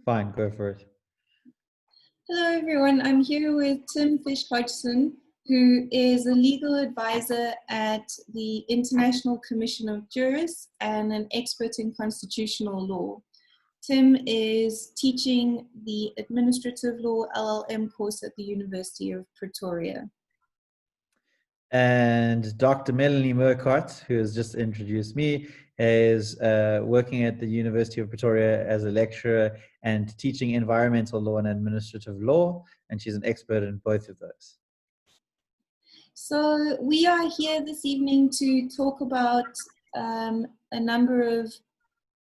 Fine, go for it. Hello everyone, I'm here with Tim Fish Hodgson, who is a legal advisor at the International Commission of Jurists and an expert in constitutional law. Tim is teaching the Administrative Law LLM course at the University of Pretoria. And Dr. Melanie Murcott, who has just introduced me, is working at the University of Pretoria as a lecturer and teaching environmental law and administrative law, and she's an expert in both of those. So we are here this evening to talk about a number of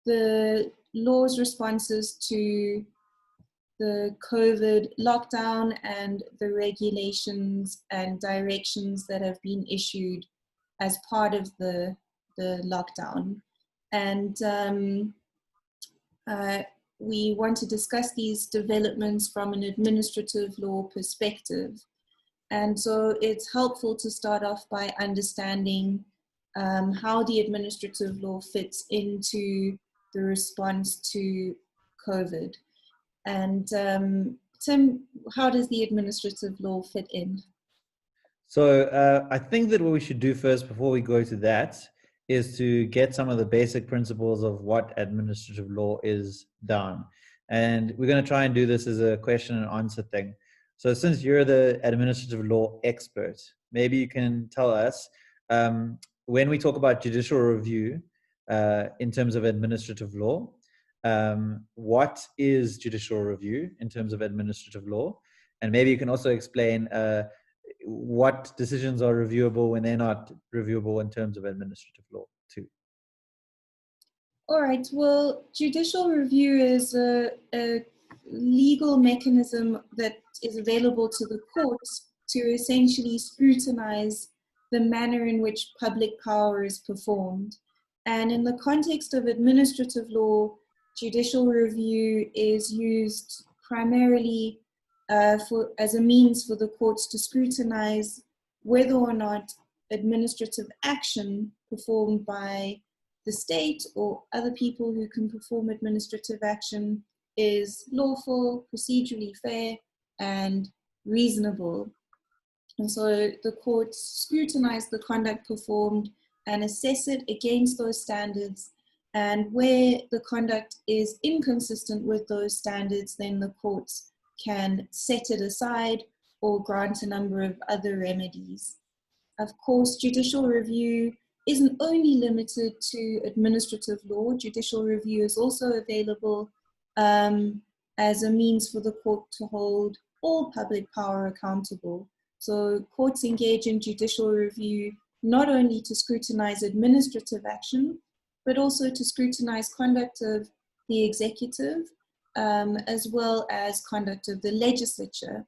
the law's responses to the COVID lockdown and the regulations and directions that have been issued as part of the lockdown. And we want to discuss these developments from an administrative law perspective. And so it's helpful to start off by understanding how the administrative law fits into the response to COVID. And Tim, how does the administrative law fit in? So I think that what we should do first before we go to that is to get some of the basic principles of what administrative law is down. And we're going to try and do this as a question and answer thing. So since you're the administrative law expert, maybe you can tell us when we talk about judicial review in terms of administrative law, what is judicial review in terms of administrative law? And maybe you can also explain what decisions are reviewable when they're not reviewable in terms of administrative law too. All right, well, judicial review is a legal mechanism that is available to the courts to essentially scrutinize the manner in which public power is performed. And in the context of administrative law, judicial review is used primarily as a means for the courts to scrutinize whether or not administrative action performed by the state or other people who can perform administrative action is lawful, procedurally fair, and reasonable. And so the courts scrutinize the conduct performed and assess it against those standards. And where the conduct is inconsistent with those standards, then the courts can set it aside or grant a number of other remedies. Of course, judicial review isn't only limited to administrative law. Judicial review is also available as a means for the court to hold all public power accountable. So courts engage in judicial review not only to scrutinize administrative action, but also to scrutinize conduct of the executive, as well as conduct of the legislature.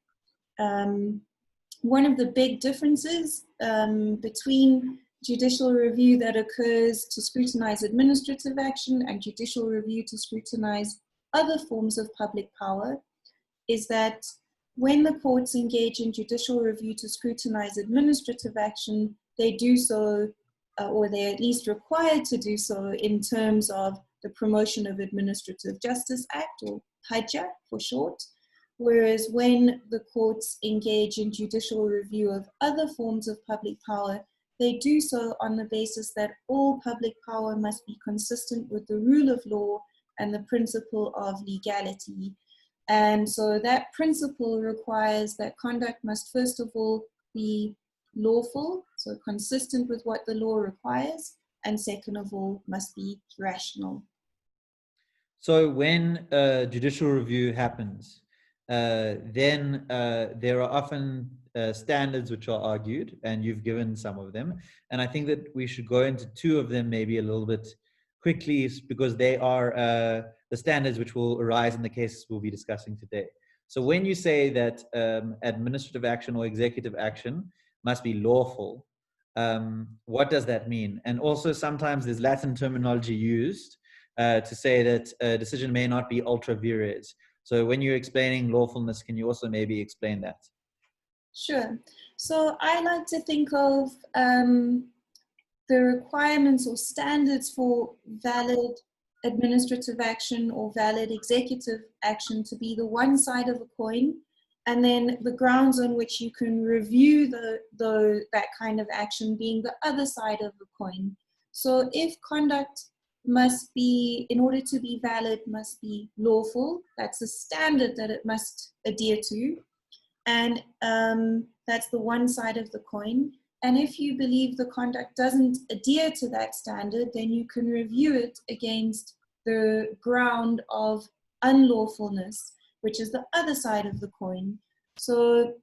One of the big differences between judicial review that occurs to scrutinize administrative action and judicial review to scrutinize other forms of public power is that when the courts engage in judicial review to scrutinize administrative action, they do so, or they're at least required to do so in terms of the Promotion of Administrative Justice Act, or PAJA for short. Whereas when the courts engage in judicial review of other forms of public power, they do so on the basis that all public power must be consistent with the rule of law and the principle of legality. And so that principle requires that conduct must first of all be lawful, so consistent with what the law requires, and second of all must be rational. So when judicial review happens, then there are often standards which are argued, and you've given some of them. And I think that we should go into two of them maybe a little bit quickly, because they are the standards which will arise in the cases we'll be discussing today. So when you say that administrative action or executive action must be lawful, what does that mean? And also sometimes there's Latin terminology used to say that a decision may not be ultra vires. So when you're explaining lawfulness, can you also maybe explain that? Sure. So I like to think of the requirements or standards for valid administrative action or valid executive action to be the one side of a coin, and then the grounds on which you can review that kind of action being the other side of the coin. So if conduct must be, in order to be valid, must be lawful, that's a standard that it must adhere to, and that's the one side of the coin. And if you believe the conduct doesn't adhere to that standard, then you can review it against the ground of unlawfulness, which is the other side of the coin. So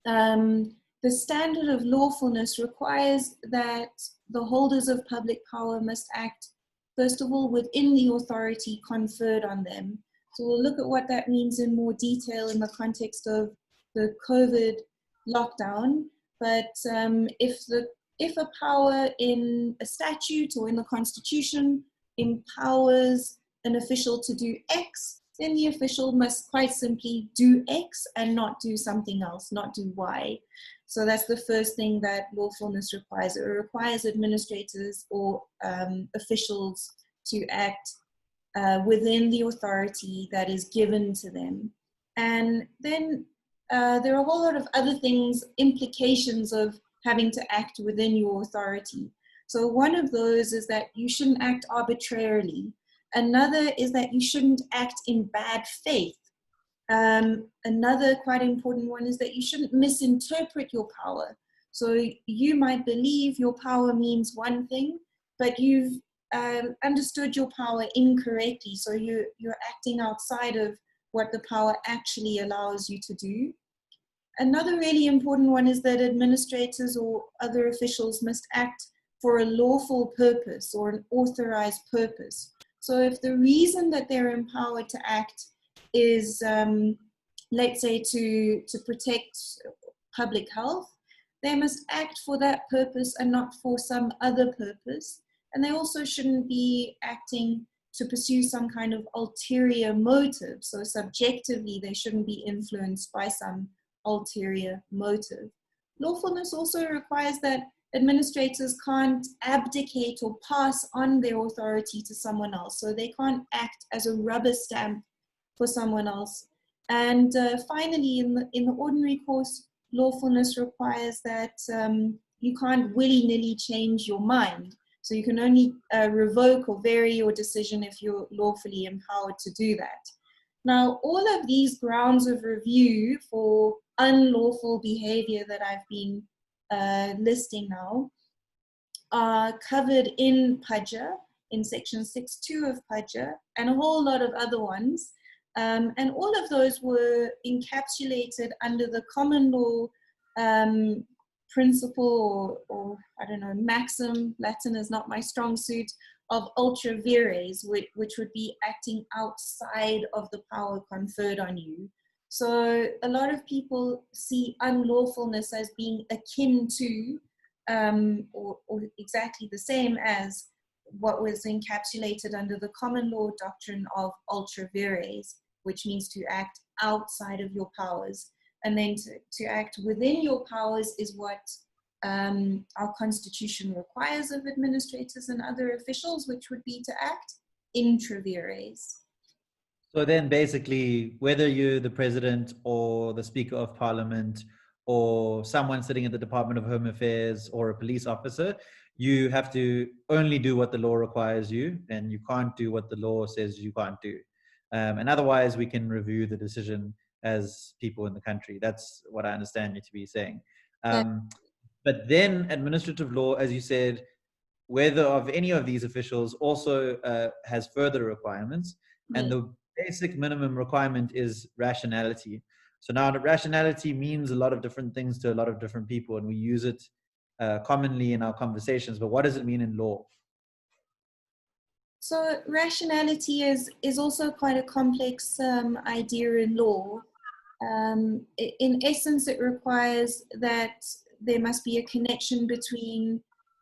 the standard of lawfulness requires that the holders of public power must act, first of all, within the authority conferred on them. So we'll look at what that means in more detail in the context of the COVID lockdown. But if a power in a statute or in the Constitution empowers an official to do X, then the official must quite simply do X and not do something else, not do Y. So that's the first thing that lawfulness requires. It requires administrators or officials to act within the authority that is given to them. And then there are a whole lot of other things, implications of having to act within your authority. So one of those is that you shouldn't act arbitrarily. Another is that you shouldn't act in bad faith. Another quite important one is that you shouldn't misinterpret your power. So you might believe your power means one thing, but you've understood your power incorrectly. So you're acting outside of what the power actually allows you to do. Another really important one is that administrators or other officials must act for a lawful purpose or an authorized purpose. So if the reason that they're empowered to act is, let's say, to protect public health, they must act for that purpose and not for some other purpose. And they also shouldn't be acting to pursue some kind of ulterior motive. So subjectively, they shouldn't be influenced by some ulterior motive. Lawfulness also requires that administrators can't abdicate or pass on their authority to someone else. So they can't act as a rubber stamp for someone else. And finally, in the ordinary course, lawfulness requires that you can't willy-nilly change your mind. So you can only revoke or vary your decision if you're lawfully empowered to do that. Now, all of these grounds of review for unlawful behavior that I've been listing now are covered in PAJA, in section 6.2 of PAJA, and a whole lot of other ones. And all of those were encapsulated under the common law principle or I don't know, maxim, Latin is not my strong suit, of ultra vires, which would be acting outside of the power conferred on you. So a lot of people see unlawfulness as being akin to or exactly the same as what was encapsulated under the common law doctrine of ultra vires, which means to act outside of your powers. And then to act within your powers is what our constitution requires of administrators and other officials, which would be to act intra vires. So then basically, whether you're the president or the Speaker of Parliament or someone sitting at the Department of Home Affairs or a police officer, you have to only do what the law requires you, and you can't do what the law says you can't do. And otherwise, we can review the decision as people in the country. That's what I understand you to be saying. But then administrative law, as you said, whether of any of these officials also has further requirements. And the basic minimum requirement is rationality. So now the rationality means a lot of different things to a lot of different people, and we use it commonly in our conversations. But what does it mean in law? So rationality is also quite a complex idea in law. In essence, it requires that there must be a connection between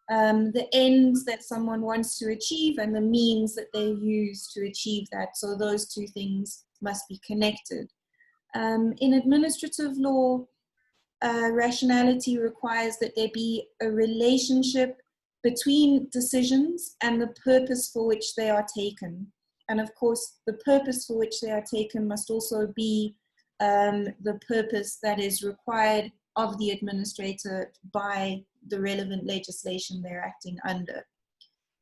the ends that someone wants to achieve and the means that they use to achieve that. So those two things must be connected. In administrative law, rationality requires that there be a relationship between decisions and the purpose for which they are taken. And of course, the purpose for which they are taken must also be the purpose that is required of the administrator by the relevant legislation they're acting under.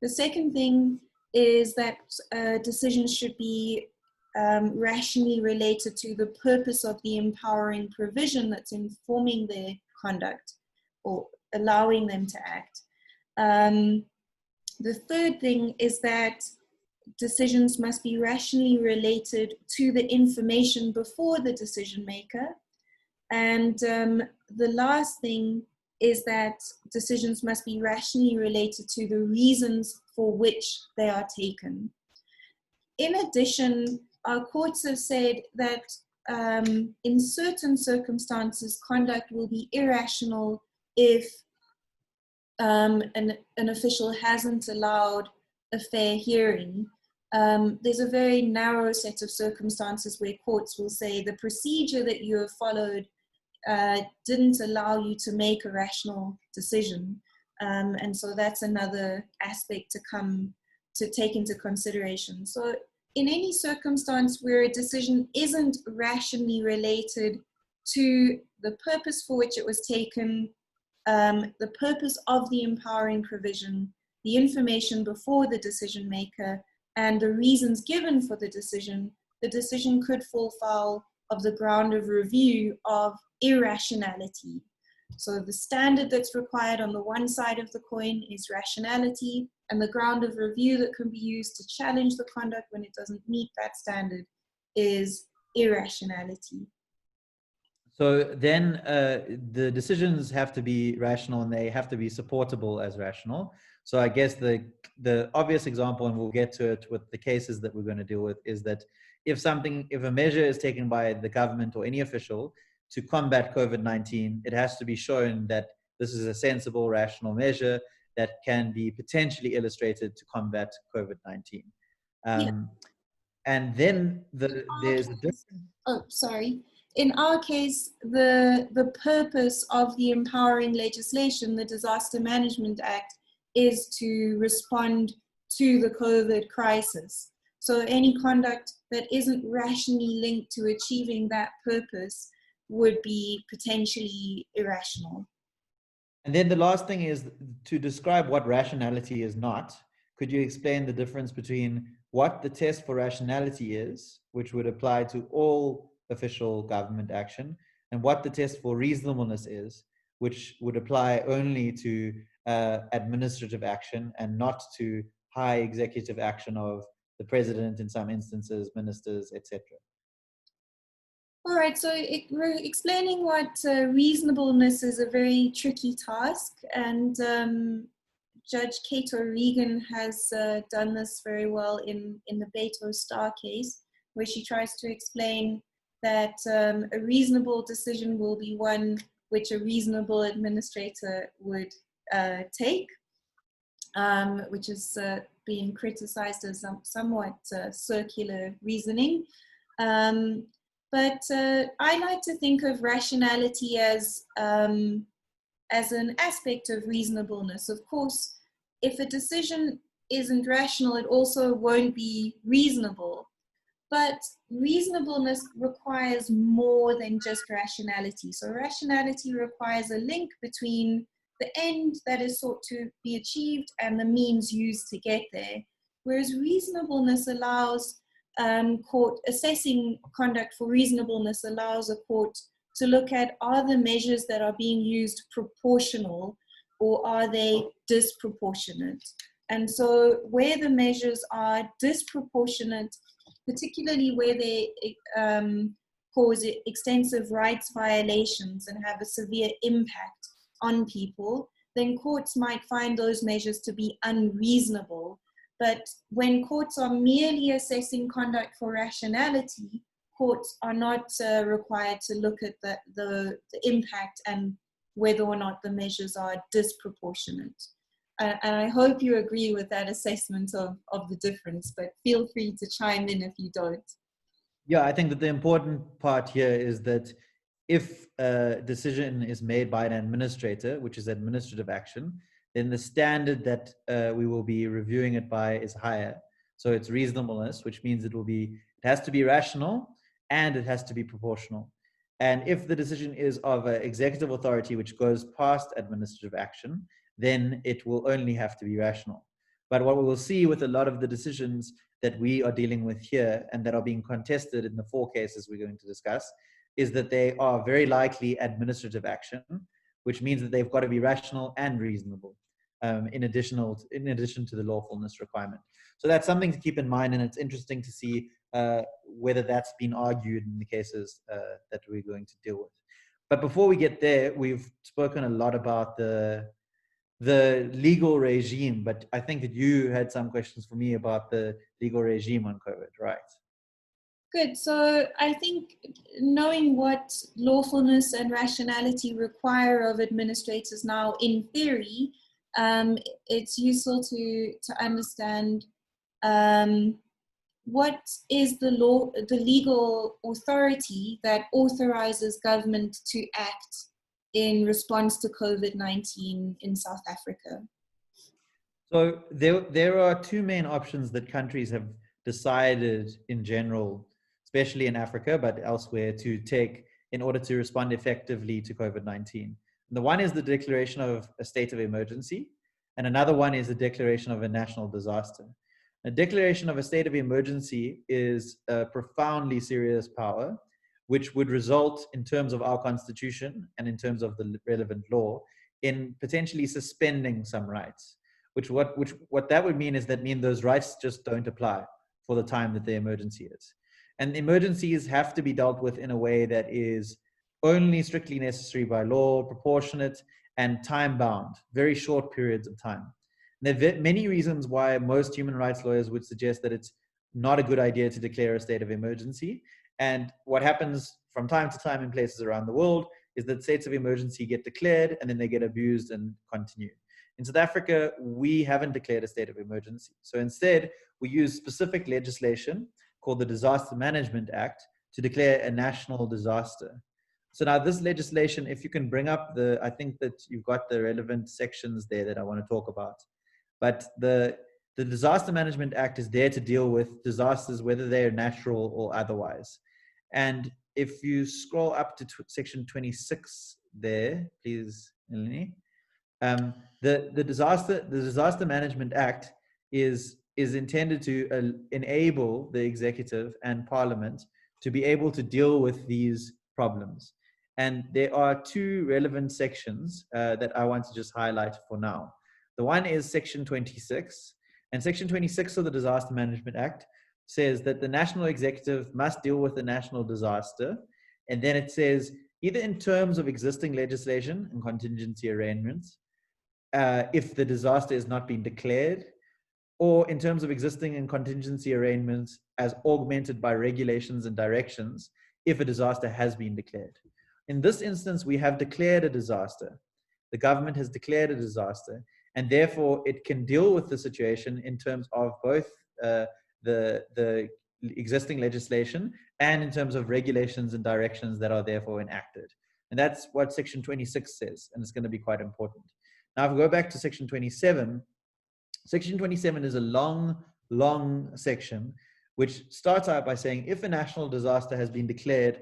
The second thing is that decisions should be rationally related to the purpose of the empowering provision that's informing their conduct or allowing them to act. The third thing is that decisions must be rationally related to the information before the decision maker. And the last thing is that decisions must be rationally related to the reasons for which they are taken. In addition, our courts have said that in certain circumstances, conduct will be irrational if an official hasn't allowed a fair hearing. There's a very narrow set of circumstances where courts will say the procedure that you have followed didn't allow you to make a rational decision. And so that's another aspect to take into consideration. So in any circumstance where a decision isn't rationally related to the purpose for which it was taken, the purpose of the empowering provision, the information before the decision maker, and the reasons given for the decision could fall foul of the ground of review of irrationality. So the standard that's required on the one side of the coin is rationality, and the ground of review that can be used to challenge the conduct when it doesn't meet that standard is irrationality. So then the decisions have to be rational and they have to be supportable as rational. So I guess the obvious example, and we'll get to it with the cases that we're going to deal with, is that if a measure is taken by the government or any official to combat COVID-19, it has to be shown that this is a sensible, rational measure that can be potentially illustrated to combat COVID-19. And then there's a difference. Oh, sorry. In our case, the purpose of the empowering legislation, the Disaster Management Act, is to respond to the COVID crisis. So any conduct that isn't rationally linked to achieving that purpose would be potentially irrational. And then the last thing is to describe what rationality is not. Could you explain the difference between what the test for rationality is, which would apply to all official government action, and what the test for reasonableness is, which would apply only to administrative action and not to high executive action of the president, in some instances, ministers, etc.? All right, so explaining what reasonableness is a very tricky task, and Judge Cato Regan has done this very well in the Beto Star case, where she tries to explain that a reasonable decision will be one which a reasonable administrator would take, which is being criticized as somewhat circular reasoning. But I like to think of rationality as an aspect of reasonableness. Of course, if a decision isn't rational, it also won't be reasonable. But reasonableness requires more than just rationality. So rationality requires a link between the end that is sought to be achieved and the means used to get there. Whereas reasonableness allows court assessing conduct for reasonableness allows a court to look at, are the measures that are being used proportional or are they disproportionate? And so where the measures are disproportionate, particularly where they cause extensive rights violations and have a severe impact on people, then courts might find those measures to be unreasonable. But when courts are merely assessing conduct for rationality, courts are not required to look at the impact and whether or not the measures are disproportionate. And I hope you agree with that assessment of the difference, but feel free to chime in if you don't. Yeah, I think that the important part here is that if a decision is made by an administrator, which is administrative action, then the standard that we will be reviewing it by is higher. So it's reasonableness, which means it has to be rational and it has to be proportional. And if the decision is of an executive authority which goes past administrative action, then it will only have to be rational. But what we will see with a lot of the decisions that we are dealing with here and that are being contested in the 4 cases we're going to discuss is that they are very likely administrative action, which means that they've got to be rational and reasonable, in addition to the lawfulness requirement. So that's something to keep in mind, and it's interesting to see whether that's been argued in the cases that we're going to deal with. But before we get there, we've spoken a lot about the legal regime, but I think that you had some questions for me about the legal regime on COVID, right? Good. So I think knowing what lawfulness and rationality require of administrators now in theory, it's useful to understand what is the legal authority that authorizes government to act in response to COVID-19 in South Africa? So there are 2 main options that countries have decided in general, especially in Africa, but elsewhere, to take in order to respond effectively to COVID-19. The one is the declaration of a state of emergency, and another one is the declaration of a national disaster. A declaration of a state of emergency is a profoundly serious power, which would result, in terms of our constitution and in terms of the relevant law, in potentially suspending some rights. What that would mean is those rights just don't apply for the time that the emergency is. And emergencies have to be dealt with in a way that is only strictly necessary by law, proportionate, and time-bound, very short periods of time. And there are many reasons why most human rights lawyers would suggest that it's not a good idea to declare a state of emergency. And what happens from time to time in places around the world is that states of emergency get declared and then they get abused and continue. In South Africa, we haven't declared a state of emergency. So instead, we use specific legislation called the Disaster Management Act to declare a national disaster. So now this legislation, if you can bring up I think that you've got the relevant sections there that I want to talk about. But the Disaster Management Act is there to deal with disasters, whether they're natural or otherwise. And if you scroll up to section 26 there, please, Melanie. The Disaster Management Act is intended to enable the executive and parliament to be able to deal with these problems. And there are 2 relevant sections that I want to just highlight for now. The one is section 26, and section 26 of the Disaster Management Act says that the national executive must deal with a national disaster. And then it says, either in terms of existing legislation and contingency arrangements, if the disaster is not being declared, or in terms of existing and contingency arrangements as augmented by regulations and directions, if a disaster has been declared. In this instance, we have declared a disaster. The government has declared a disaster, and therefore it can deal with the situation in terms of both the existing legislation and in terms of regulations and directions that are therefore enacted. And that's what section 26 says, and it's going to be quite important. Now, if we go back to section 27, section 27 is a long section, which starts out by saying, if a national disaster has been declared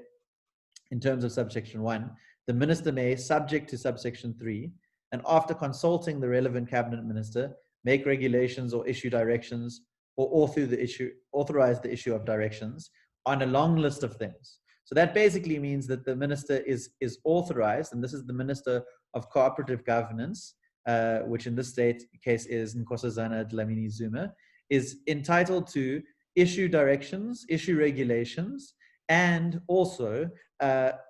in terms of subsection 1, the minister may, subject to subsection 3, and after consulting the relevant cabinet minister, make regulations or issue directions or authorize the issue of directions on a long list of things. So that basically means that the minister is authorized, and this is the Minister of Cooperative Governance, which in this case is Nkosazana Dlamini Zuma, is entitled to issue directions, issue regulations, and also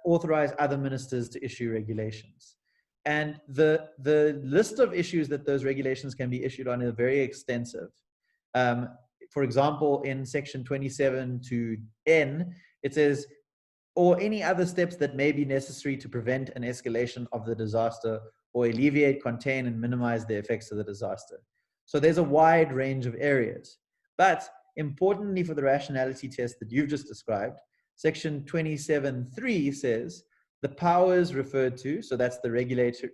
authorize other ministers to issue regulations. And the list of issues that those regulations can be issued on is very extensive. For example, in section 27 to N, it says, or any other steps that may be necessary to prevent an escalation of the disaster or alleviate, contain, and minimize the effects of the disaster. So there's a wide range of areas. But importantly for the rationality test that you've just described, section 27.3 says the powers referred to, so that's the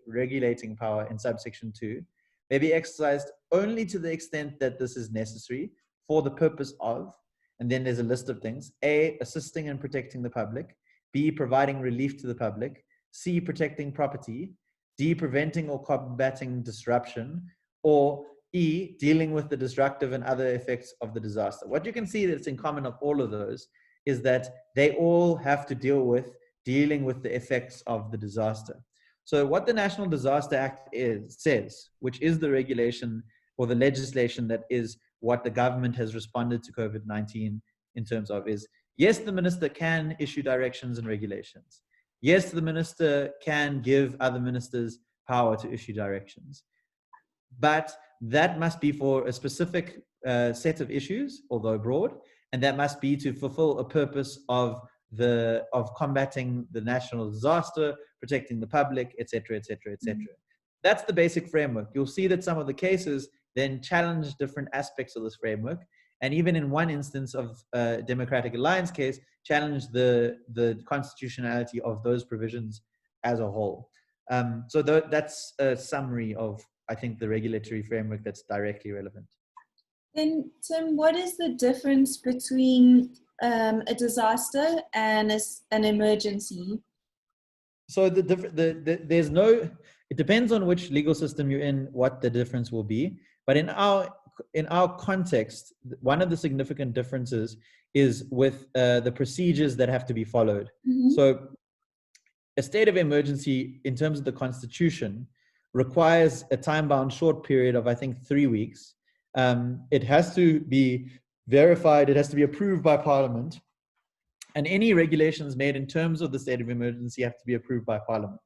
regulating power in subsection 2, may be exercised only to the extent that this is necessary for the purpose of, and then there's a list of things: A, assisting and protecting the public; B, providing relief to the public; C, protecting property; D, preventing or combating disruption; or E, dealing with the destructive and other effects of the disaster. What you can see that's in common of all of those is that they all have to deal with dealing with the effects of the disaster. So what the National Disaster Act says, which is the regulation or the legislation that is what the government has responded to COVID-19 in terms of, is yes, the minister can issue directions and regulations. Yes, the minister can give other ministers power to issue directions. But that must be for a specific set of issues, although broad, and that must be to fulfill a purpose of combating the national disaster, protecting the public, etc., etc., etc. That's the basic framework. You'll see that some of the cases then challenge different aspects of this framework, and even in one instance of Democratic Alliance case, challenge the constitutionality of those provisions as a whole. So that's a summary of, I think, the regulatory framework that's directly relevant. Then, Tim, what is the difference between a disaster and an emergency? So there's no, it depends on which legal system you're in, what the difference will be. But in our context, one of the significant differences is with the procedures that have to be followed. Mm-hmm. So a state of emergency, in terms of the Constitution, requires a time-bound short period of, I think, 3 weeks. It has to be verified. It has to be approved by Parliament. And any regulations made in terms of the state of emergency have to be approved by Parliament.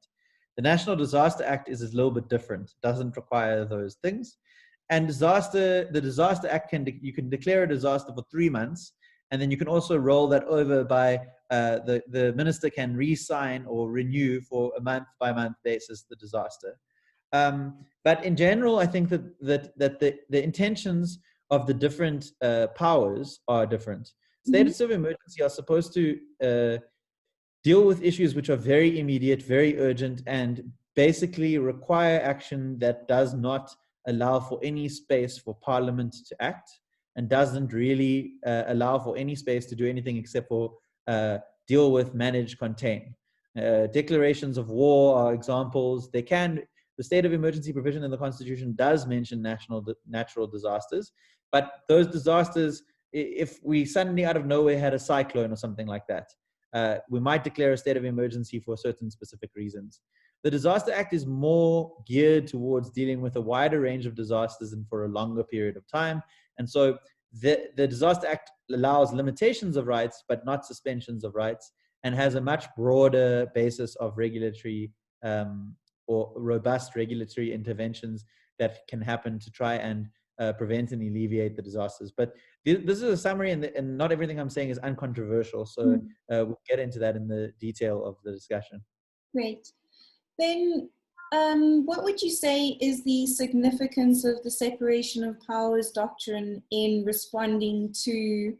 The National Disaster Act is a little bit different. It doesn't require those things. And the Disaster Act, you can declare a disaster for 3 months, and then you can also roll that over by the minister can re-sign or renew for a month-by-month basis the disaster. But in general, I think that the intentions of the different powers are different. States of emergency are supposed to deal with issues which are very immediate, very urgent, and basically require action that does not allow for any space for Parliament to act, and doesn't really allow for any space to do anything except for deal with, manage, contain. Declarations of war are examples. The state of emergency provision in the Constitution does mention natural disasters, but those disasters, if we suddenly out of nowhere had a cyclone or something like that, we might declare a state of emergency for certain specific reasons. The Disaster Act is more geared towards dealing with a wider range of disasters and for a longer period of time. And so the Disaster Act allows limitations of rights, but not suspensions of rights, and has a much broader basis of regulatory or robust regulatory interventions that can happen to try and prevent and alleviate the disasters. But this is a summary, and not everything I'm saying is uncontroversial. So we'll get into that in the detail of the discussion. Great. Then what would you say is the significance of the separation of powers doctrine in responding to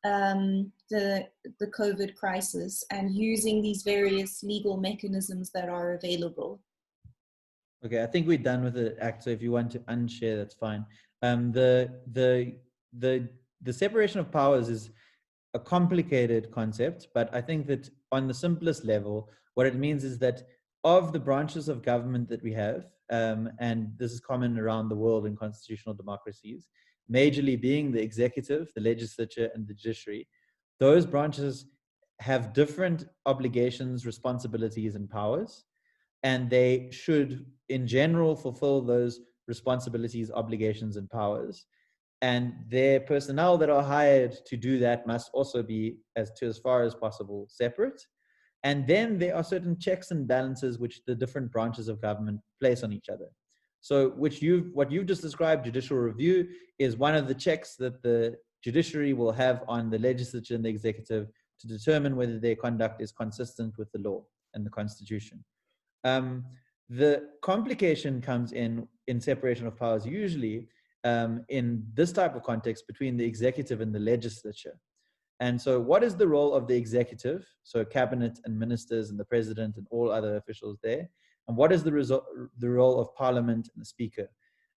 the COVID crisis and using these various legal mechanisms that are available? Okay, I think we're done with the act. So if you want to unshare, that's fine. The separation of powers is a complicated concept, but I think that on the simplest level, what it means is that of the branches of government that we have, and this is common around the world in constitutional democracies, majorly being the executive, the legislature, and the judiciary, those branches have different obligations, responsibilities, and powers, and they should, in general, fulfill those responsibilities, obligations, and powers. And their personnel that are hired to do that must also be, as far as possible, separate. And then there are certain checks and balances which the different branches of government place on each other. So what you've just described, judicial review, is one of the checks that the judiciary will have on the legislature and the executive to determine whether their conduct is consistent with the law and the Constitution. The complication comes in separation of powers, usually in this type of context, between the executive and the legislature. And so what is the role of the executive, so cabinet and ministers and the president and all other officials there? And what is the role of Parliament and the speaker?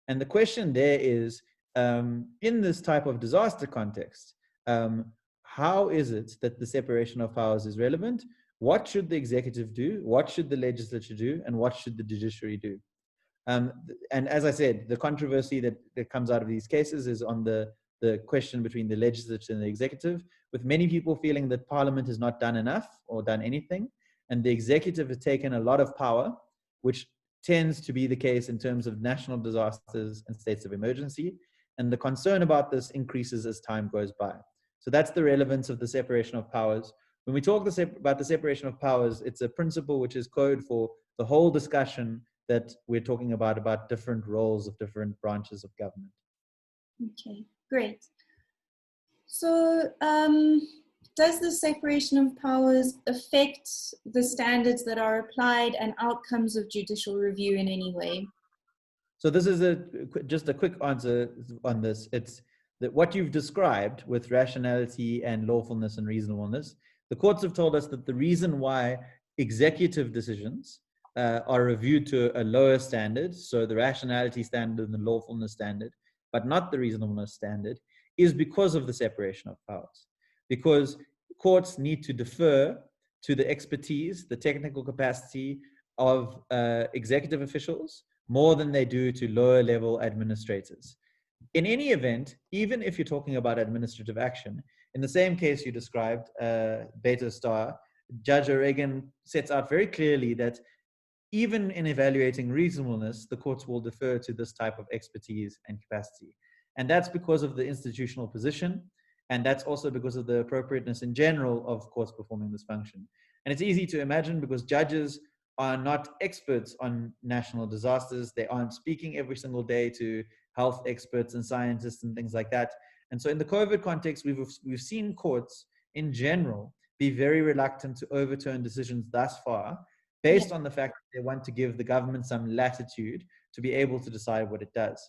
And the question there is, in this type of disaster context, how is it that the separation of powers is relevant? What should the executive do? What should the legislature do? And what should the judiciary do? And as I said, the controversy that comes out of these cases is on the question between the legislature and the executive, with many people feeling that Parliament has not done enough or done anything, and the executive has taken a lot of power, which tends to be the case in terms of national disasters and states of emergency. And the concern about this increases as time goes by. So that's the relevance of the separation of powers. When we talk about the separation of powers, it's a principle which is code for the whole discussion that we're talking about different roles of different branches of government. Okay, great. So does the separation of powers affect the standards that are applied and outcomes of judicial review in any way? So this is just a quick answer on this. It's that what you've described with rationality and lawfulness and reasonableness, the courts have told us that the reason why executive decisions are reviewed to a lower standard, so the rationality standard and the lawfulness standard, but not the reasonableness standard, is because of the separation of powers. Because courts need to defer to the expertise, the technical capacity of executive officials more than they do to lower level administrators. In any event, even if you're talking about administrative action, in the same case you described, Beta Star, Judge O'Regan sets out very clearly that even in evaluating reasonableness, the courts will defer to this type of expertise and capacity. And that's because of the institutional position, and that's also because of the appropriateness in general of courts performing this function. And it's easy to imagine because judges are not experts on national disasters. They aren't speaking every single day to health experts and scientists and things like that. And so in the COVID context, we've seen courts in general be very reluctant to overturn decisions thus far, based on the fact that they want to give the government some latitude to be able to decide what it does.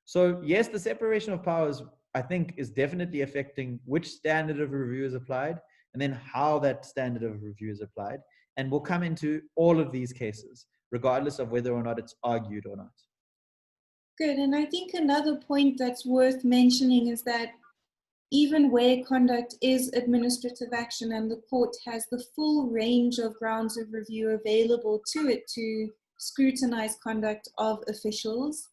So yes, the separation of powers, I think, is definitely affecting which standard of review is applied and then how that standard of review is applied. And we'll come into all of these cases, regardless of whether or not it's argued or not. Good. And I think another point that's worth mentioning is that even where conduct is administrative action and the court has the full range of grounds of review available to it to scrutinize conduct of officials,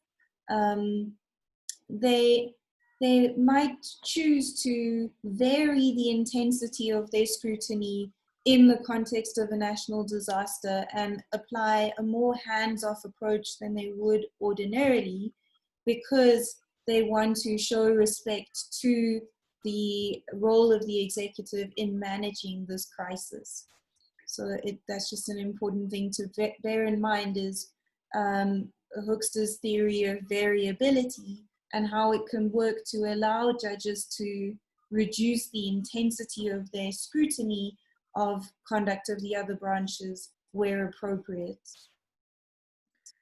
they might choose to vary the intensity of their scrutiny in the context of a national disaster and apply a more hands-off approach than they would ordinarily, because they want to show respect to the role of the executive in managing this crisis. So that's just an important thing to bear in mind, is Hoekster's theory of variability and how it can work to allow judges to reduce the intensity of their scrutiny of conduct of the other branches where appropriate.